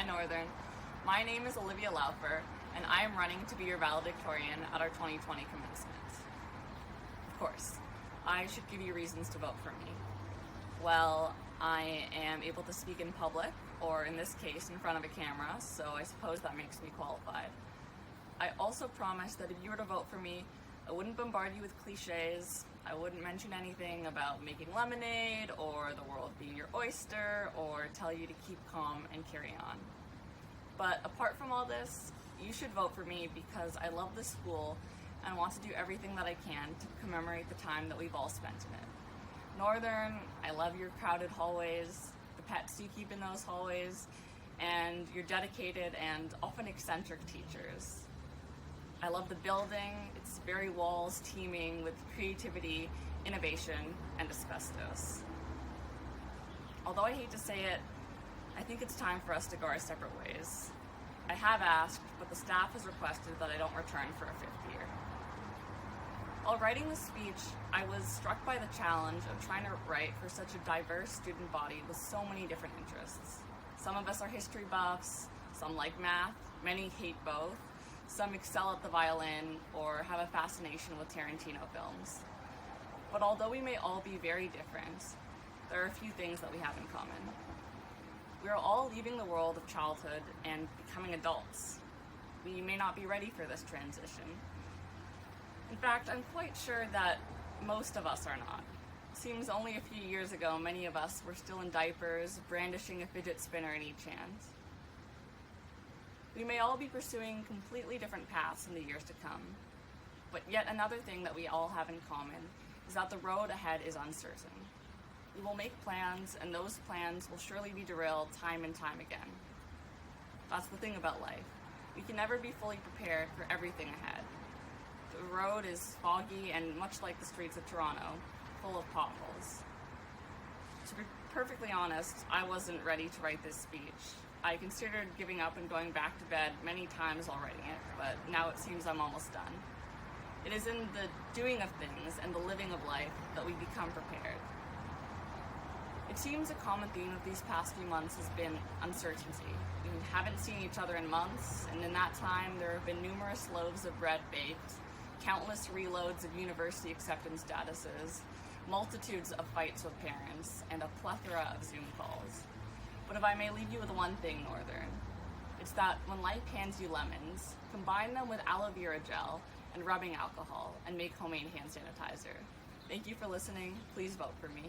Hi Northern. My name is Olivia Laufer, and I am running to be your valedictorian at our 2020 commencement. Of course, I should give you reasons to vote for me. Well, I am able to speak in public, or in this case, in front of a camera, so I suppose that makes me qualified. I also promise that if you were to vote for me, I wouldn't bombard you with cliches. I wouldn't mention anything about making lemonade or the world being your oyster or tell you to keep calm and carry on. But apart from all this, you should vote for me because I love this school and want to do everything that I can to commemorate the time that we've all spent in it. Northern, I love your crowded hallways, the pets you keep in those hallways, and your dedicated and often eccentric teachers. I love the building, its very walls teeming with creativity, innovation, and asbestos. Although I hate to say it, I think it's time for us to go our separate ways. I have asked, but the staff has requested that I don't return for a fifth year. While writing this speech, I was struck by the challenge of trying to write for such a diverse student body with so many different interests. Some of us are history buffs, some like math, many hate both, some excel at the violin or have a fascination with Tarantino films. But although we may all be very different, there are a few things that we have in common. We are all leaving the world of childhood and becoming adults. We may not be ready for this transition. In fact, I'm quite sure that most of us are not. Seems only a few years ago, many of us were still in diapers, brandishing a fidget spinner in each hand. We may all be pursuing completely different paths in the years to come, but yet another thing that we all have in common is that the road ahead is uncertain. We will make plans, and those plans will surely be derailed time and time again. That's the thing about life. We can never be fully prepared for everything ahead. The road is foggy and much like the streets of Toronto, full of potholes. To be perfectly honest, I wasn't ready to write this speech. I considered giving up and going back to bed many times while writing it, but now it seems I'm almost done. It is in the doing of things and the living of life that we become prepared. It seems a common theme of these past few months has been uncertainty. We haven't seen each other in months, and in that time there have been numerous loaves of bread baked, countless reloads of university acceptance statuses, multitudes of fights with parents, and a plethora of Zoom calls. But if I may leave you with one thing, Northern, it's that when life hands you lemons, combine them with aloe vera gel and rubbing alcohol and make homemade hand sanitizer. Thank you for listening. Please vote for me.